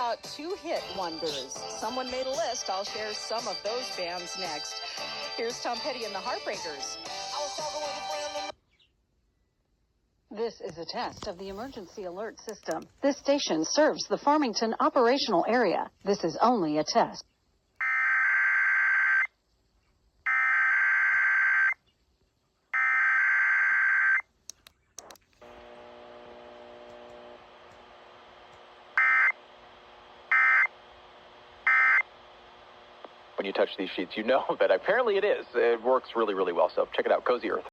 about two-hit wonders? Someone made a list. I'll share some of those bands next. Here's Tom Petty and the Heartbreakers. This is a test of the emergency alert system. This station serves the Farmington operational area. This is only a test. When you touch these sheets, you know that apparently it is. It works really, really well. So check it out, Cozy Earth.